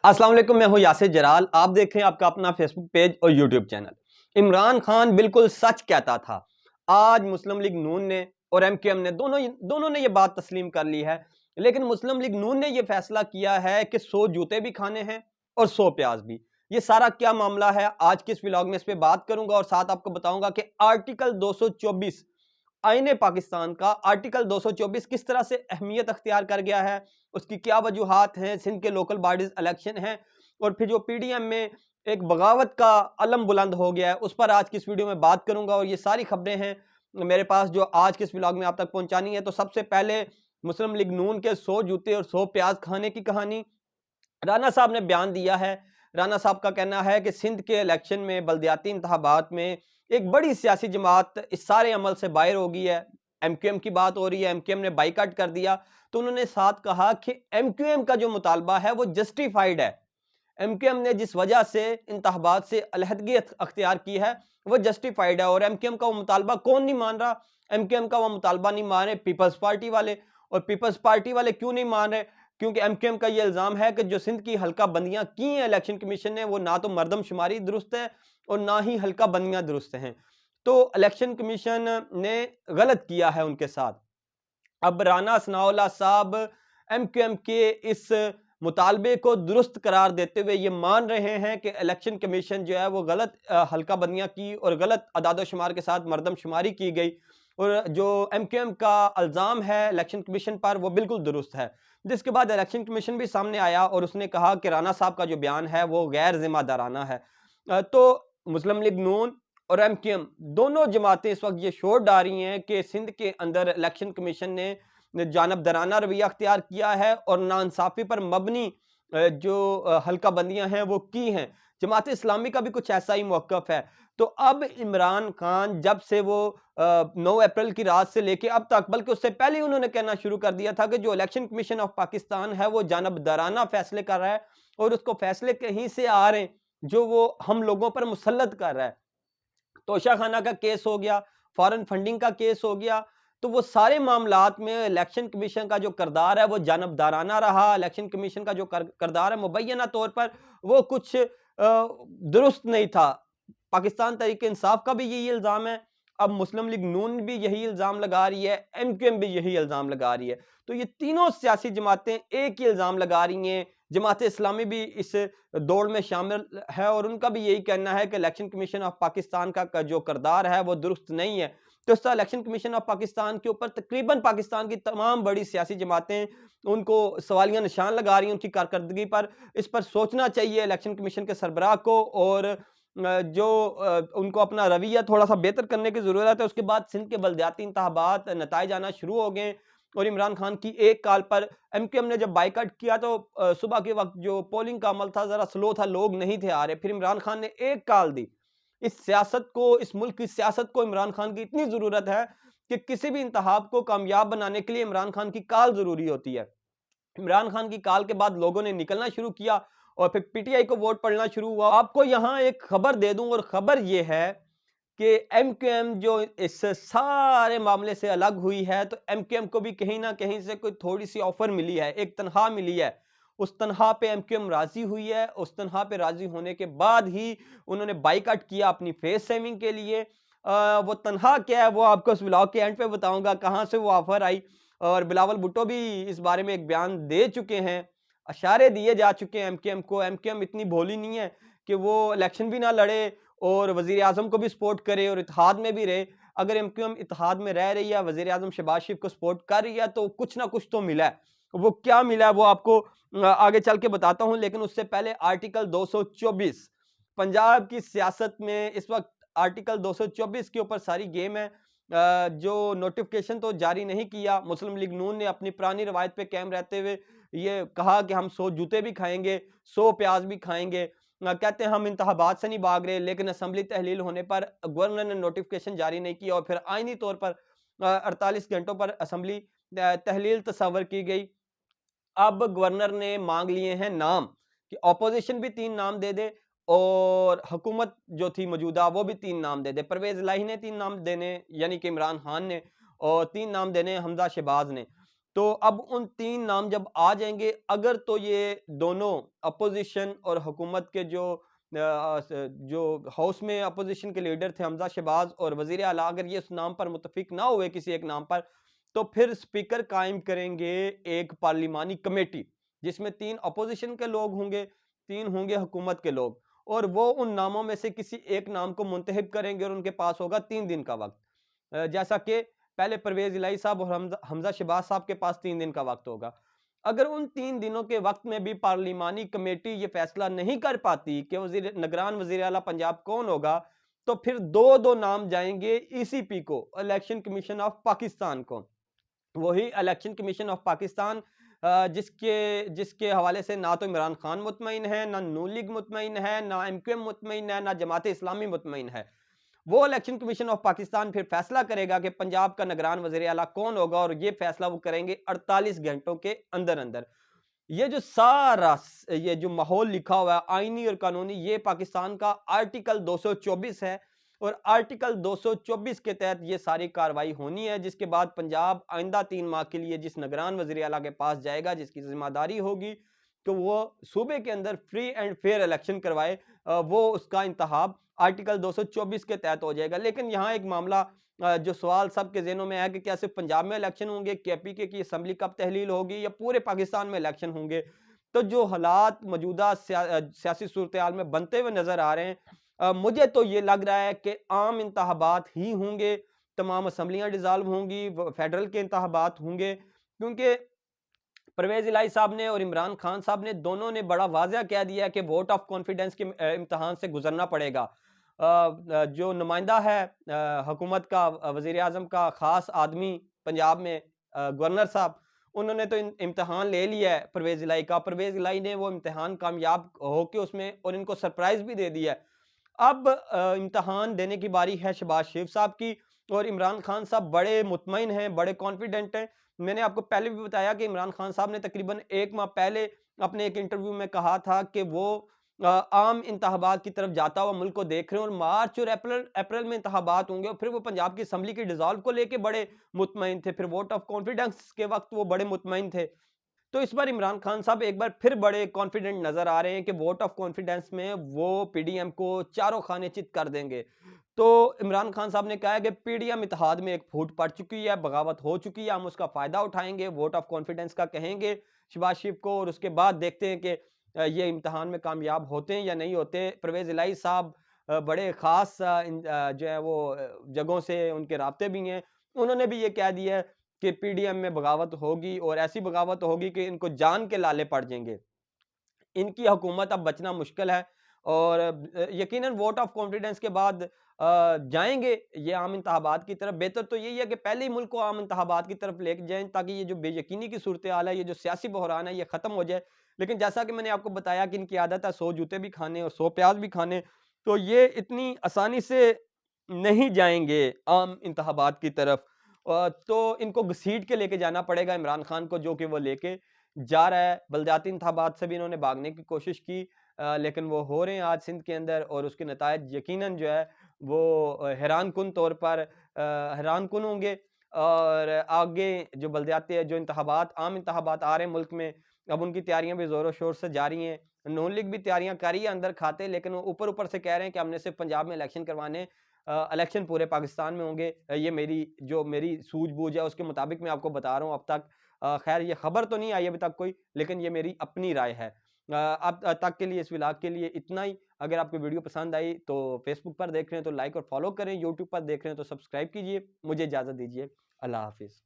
अस्सलाम वालेकुम, मैं हूं यासिर जराल। आप देख रहे हैं आपका अपना फेसबुक पेज और यूट्यूब चैनल। इमरान खान बिल्कुल सच कहता था। आज मुस्लिम लीग नून ने और एमक्यूएम ने दोनों ने ये बात तस्लीम कर ली है। लेकिन मुस्लिम लीग नून ने ये फैसला किया है कि 100 जूते भी खाने हैं और 100 प्याज भी। ये सारा क्या मामला है, आज के इस व्लॉग में इस पे बात करूंगा और साथ आपको बताऊंगा कि आर्टिकल 224 आईने पाकिस्तान का आर्टिकल 224 किस तरह से अहमियत अख्तियार कर गया है, उसकी क्या वजूहात हैं, सिंध के लोकल बॉडीज इलेक्शन हैं और फिर जो पीडीएम में एक बगावत का अलम बुलंद हो गया है, उस पर आज की इस वीडियो में बात करूंगा। और ये सारी खबरें हैं मेरे पास जो आज के इस व्लॉग में आप तक पहुंचानी है। तो सबसे पहले मुस्लिम लीग नून के 100 जूते और 100 प्याज खाने की कहानी। राना साहब ने बयान दिया है। राना साहब का कहना है कि सिंध के इलेक्शन में बल्दियाती इंतखाबात में एक बड़ी सियासी जमात इस सारे अमल से बाहर हो गई है। एमक्यूएम की बात हो रही है, एमक्यूएम ने बाइकाट कर दिया। तो उन्होंने साथ कहा कि एमक्यूएम का जो मुतालबा है वो जस्टिफाइड है। एमक्यूएम ने जिस वजह से इंतखाबात से अलहदगी अख्तियार की है वो जस्टिफाइड है। और एमक्यूएम का वो मुतालबा कौन नहीं मान रहा? एमक्यूएम का वो मुतालबा नहीं मान रहे पीपल्स पार्टी वाले। और पीपल्स पार्टी वाले क्यों नहीं मान रहे? क्योंकि एमक्यूएम का ये इल्जाम है कि जो सिंध की हल्का बंदियां की हैं इलेक्शन कमीशन ने, वो ना तो मरदमशुमारी दुरुस्त है और ना ही हल्का बंदियां दुरुस्त हैं। तो इलेक्शन कमीशन ने गलत किया है उनके साथ। अब राना सनाउल्लाह साहब एमक्यूएम के इस मुतालबे को दुरुस्त करार देते हुए ये मान रहे हैं कि इलेक्शन कमीशन जो है वो गलत हल्का बंदियां की और गलत अदाद-ओ-शुमार के साथ मरदमशुमारी की गई। और जो एमक्यूएम का इल्ज़ाम है इलेक्शन कमीशन पर वो बिल्कुल दुरुस्त है। जिसके बाद इलेक्शन कमीशन भी सामने आया और उसने कहा कि राना साहब का जो बयान है वो गैर ज़िम्मेदाराना है। तो मुस्लिम लीग नून और एमक्यूएम दोनों जमातें इस वक्त ये शोर डाल रही हैं कि सिंध के अंदर इलेक्शन कमीशन ने जानबदाराना रवैया अख्तियार किया है और नाइंसाफी पर मबनी जो हल्का बंदियां हैं वो की हैं। जमात इस्लामी का भी कुछ ऐसा ही मौक़िफ़ है। तो अब इमरान खान जब से वो 9 अप्रैल की रात से लेके अब तक, बल्कि उससे पहले ही उन्होंने कहना शुरू कर दिया था कि जो इलेक्शन कमीशन ऑफ पाकिस्तान है वो जानबदाराना फैसले कर रहा है और उसको फैसले कहीं से आ रहे हैं जो वो हम लोगों पर मुसल्लत कर रहा है। तोशाखाना का केस हो गया, फॉरेन फंडिंग का केस हो गया। तो वो सारे मामलात में इलेक्शन कमीशन का जो किरदार है वो जानबदाराना रहा। इलेक्शन कमीशन का जो किरदार है मुबैना तौर पर वो कुछ दुरुस्त नहीं था। पाकिस्तान तहरीक इंसाफ का भी यही इल्ज़ाम है। अब मुस्लिम लीग नून भी यही इल्ज़ाम लगा रही है, एमक्यूएम भी यही इल्ज़ाम लगा रही है। तो ये तीनों सियासी जमातें एक ही इल्ज़ाम लगा रही हैं। जमात इस्लामी भी इस दौड़ में शामिल है और उनका भी यही कहना है कि इलेक्शन कमीशन ऑफ पाकिस्तान का जो किरदार है वो दुरुस्त नहीं है। तो इस तरह इलेक्शन कमीशन ऑफ पाकिस्तान के ऊपर तकरीबन पाकिस्तान की तमाम बड़ी सियासी जमातें उनको सवालिया निशान लगा रही हैं उनकी कारकर्दगी पर। इस पर सोचना चाहिए इलेक्शन कमीशन के सरबराह को और उनको अपना रवैया थोड़ा-सा बेहतर करने की ज़रूरत है। उसके बाद सिंध के बल्दियाती इंतखाबात नताइज आना शुरू हो गए और इमरान खान की एक कॉल पर एमक्यूएम ने जब बायकॉट किया तो सुबह के वक़्त जो पोलिंग का अमल था ज़रा स्लो था, लोग नहीं थे आ रहे। फिर इमरान खान ने एक कॉल दी। इस सियासत को, इस मुल्क की सियासत को इमरान खान की इतनी ज़रूरत है कि किसी भी इंतखाब को कामयाब बनाने के लिए इमरान खान की कॉल ज़रूरी होती है। इमरान खान की कॉल के बाद लोगों ने निकलना शुरू किया और फिर पीटीआई को वोट पड़ना शुरू हुआ। आपको यहाँ एक खबर दे दूं और खबर ये है कि एमक्यूएम जो इस सारे मामले से अलग हुई है तो एमक्यूएम को भी कहीं ना कहीं से कोई थोड़ी सी ऑफर मिली है, एक तनख्वाह मिली है। उस तनख्वाह पे एमक्यूएम राजी हुई है। उस तनख्वाह पे राजी होने के बाद ही उन्होंने बाइकाट किया अपनी फेस सेविंग के लिए। वो तनख्वाह क्या है वो आपको इस ब्लॉग के एंड पे बताऊंगा, कहाँ से वो ऑफर आई। और बिलावल भुट्टो भी इस बारे में एक बयान दे चुके हैं, इशारे दिए जा चुके हैं एमक्यूएम को। एमक्यूएम इतनी भोली नहीं है कि वो इलेक्शन भी ना लड़े और वजीर आजम को भी सपोर्ट करे और इत्तेहाद में भी रहे। अगर एमक्यूएम इत्तेहाद में रह रही है, वजीर आजम शहबाज शरीफ को सपोर्ट कर रही है तो कुछ ना कुछ तो मिला है। वो क्या मिला है वो आपको आगे चल के बताता हूं। लेकिन उससे पहले आर्टिकल 224 पंजाब की सियासत में इस वक्त आर्टिकल 224 के ऊपर सारी गेम है। जो नोटिफिकेशन तो जारी नहीं किया। मुस्लिम लीग नून ने अपनी पुरानी रवायत पे कायम रहते हुए ये कहा कि हम 100 जूते भी खाएंगे, 100 प्याज भी खाएंगे। कहते हैं हम इंतखाबात से नहीं भाग रहे, लेकिन असेंबली तहलील होने पर गवर्नर ने नोटिफिकेशन जारी नहीं किया और फिर आईनी तौर पर 48 घंटों पर असेंबली तहलील तस्वर की गई। अब गवर्नर ने मांग लिए हैं नाम कि ऑपोजिशन भी 3 नाम दे दे और हुकूमत जो थी मौजूदा वो भी 3 नाम दे दे। परवेज इलाही ने 3 नाम देने यानी कि इमरान खान ने, और 3 नाम देने हमजा शहबाज ने। तो अब उन 3 नाम जब आ जाएँगे, अगर तो ये दोनों अपोज़िशन और हुकूमत के जो हाउस में अपोज़िशन के लीडर थे हमज़ा शहबाज और वज़ीर आला, अगर ये उस नाम पर मुत्तफ़िक ना हुए किसी एक नाम पर, तो फिर स्पीकर कायम करेंगे एक पार्लिमानी कमेटी, जिसमें 3 अपोज़िशन के लोग होंगे, 3 होंगे हुकूमत के लोग, और वो उन नामों में से किसी एक नाम को मुंतखब करेंगे और उनके पास होगा 3 दिन का वक़्त। जैसा कि पहले परवेज़ इलाही साहब और हमज़ा शहबाज साहब के पास 3 दिन का वक़्त होगा। अगर उन 3 दिनों के वक़्त में भी पार्लिमानी कमेटी ये फ़ैसला नहीं कर पाती कि निगरान वज़ीर आला पंजाब कौन होगा, तो फिर 2-2 नाम जाएँगे ईसीपी को, इलेक्शन कमीशन ऑफ पाकिस्तान को। वही इलेक्शन कमीशन ऑफ पाकिस्तान जिसके जिसके हवाले से ना तो इमरान खान मुतमईन है, ना नून लीग मुतमईन है, ना एमक्यूएम मुतमईन है, ना जमात इस्लामी मुतमईन है। वो इलेक्शन कमीशन ऑफ पाकिस्तान फिर फैसला करेगा कि पंजाब का निगरान वज़ीर आला कौन होगा, और ये फैसला वो करेंगे 48 घंटों के अंदर-अंदर। ये जो सारा ये जो माहौल लिखा हुआ है आईनी और कानूनी, ये पाकिस्तान का आर्टिकल 224 है, और आर्टिकल 224 के तहत ये सारी कार्रवाई होनी है, जिसके बाद पंजाब आइंदा 3 माह के लिए जिस निगरान वज़ीर आला के पास जाएगा, जिसकी ज़िम्मेदारी होगी कि वो सूबे के अंदर फ्री एंड फेयर इलेक्शन करवाए, वो उसका इंतखाब आर्टिकल 224 के तहत हो जाएगा। लेकिन यहाँ एक मामला जो सवाल सबके ज़हनों में है कि क्या सिर्फ़ पंजाब में इलेक्शन होंगे, केपीके की असेंबली कब तहलील होगी, या पूरे पाकिस्तान में इलेक्शन होंगे? तो जो हालात मौजूदा सियासी सूरत-ए-हाल में बनते हुए नज़र आ रहे हैं, मुझे तो ये लग रहा है कि आम इंतखाबात ही होंगे, तमाम असेंबलियाँ डिसॉल्व होंगी, फेडरल के इंतखाबात होंगे, क्योंकि परवेज़ इलाही साहब ने और इमरान खान साहब ने दोनों ने बड़ा वाज़ेह कह दिया है कि वोट ऑफ कॉन्फिडेंस के इम्तिहान से गुज़रना पड़ेगा। जो नुमाइंदा है हुकूमत का, वज़ीर आज़म का ख़ास आदमी पंजाब में, गवर्नर साहब, उन्होंने तो इम्तिहान ले लिया है परवेज़ इलाही का। परवेज़ इलाही ने वो इम्तिहान कामयाब होके उसमें और इनको सरप्राइज़ भी दे दिया है। अब इम्तिहान देने की बारी है शहबाज शरीफ साहब की, और इमरान खान साहब बड़े मुतमईन हैं, बड़े कॉन्फिडेंट हैं। मैंने आपको पहले भी बताया कि इमरान खान साहब ने तकरीबन 1 माह पहले अपने एक इंटरव्यू में कहा था कि वो आम इंतखाबात की तरफ जाता हुआ मुल्क को देख रहे हैं, और मार्च और अप्रैल अप्रैल में इंतखाबात होंगे, और फिर वो पंजाब की असेंबली की डिसॉल्व को लेके बड़े मुतमईन थे। फिर वोट ऑफ कॉन्फिडेंस के वक़्त वो बड़े मुतमईन थे। तो इस बार इमरान खान साहब एक बार फिर बड़े कॉन्फिडेंट नजर आ रहे हैं कि वोट ऑफ कॉन्फिडेंस में वो पीडीएम को चारों खाने चित कर देंगे। तो इमरान खान साहब ने कहा है कि पीडीएम इत्तेहाद में एक फूट पड़ चुकी है, बगावत हो चुकी है, हम उसका फायदा उठाएंगे, वोट ऑफ कॉन्फिडेंस का कहेंगे शहबाज शरीफ को, और उसके बाद देखते हैं कि ये इम्तिहान में कामयाब होते हैं या नहीं होते। परवेज इलाही साहब बड़े खास जो है वो जगहों से उनके राब्ते भी हैं। उन्होंने भी ये कह दिया है कि पीडीएम में बगावत होगी, और ऐसी बगावत होगी कि इनको जान के लाले पड़ जाएंगे। इनकी हुकूमत अब बचना मुश्किल है, और यकीनन वोट ऑफ कॉन्फिडेंस के बाद जाएंगे ये आम इंतखाबात की तरफ। बेहतर तो यही है कि पहले ही मुल्क को आम इंतखाबात की तरफ लेके जाएं, ताकि ये जो बेयकीनी की सूरत हाल है, ये जो सियासी बहरान है, ये खत्म हो जाए। लेकिन जैसा कि मैंने आपको बताया कि इनकी आदत है 100 जूते भी खाने और 100 प्याज भी खाने, तो ये इतनी आसानी से नहीं जाएंगे आम इंतखाबात की तरफ। तो इनको घसीट के लेके जाना पड़ेगा इमरान खान को, जो कि वो लेके जा रहा है। बलदियाती इंतखाबात से भी इन्होंने भागने की कोशिश की, लेकिन वो हो रहे हैं आज सिंध के अंदर, और उसके नतायज यकीनन जो है वो हैरानकुन तौर पर हैरानकुन होंगे। और आगे जो बलदियाती जो इंतखाबात आम इंतखाबात आ रहे हैं मुल्क में, अब उनकी तैयारियां भी ज़ोरों शोर से जारी हैं। नून लीग भी तैयारियां कर रही है अंदर खाते, लेकिन वो ऊपर ऊपर से कह रहे हैं कि हमने सिर्फ पंजाब में इलेक्शन करवाने, इलेक्शन पूरे पाकिस्तान में होंगे। ये मेरी सूझबूझ है, उसके मुताबिक मैं आपको बता रहा हूँ अब तक। खैर ये खबर तो नहीं आई अभी तक कोई, लेकिन ये मेरी अपनी राय है। अब तक के लिए इस व्लॉग के लिए इतना ही। अगर आपको वीडियो पसंद आई तो फेसबुक पर देख रहे हैं तो लाइक और फॉलो करें, यूट्यूब पर देख रहे हैं तो सब्सक्राइब कीजिए। मुझे इजाज़त दीजिए। अल्लाह हाफ़िज़।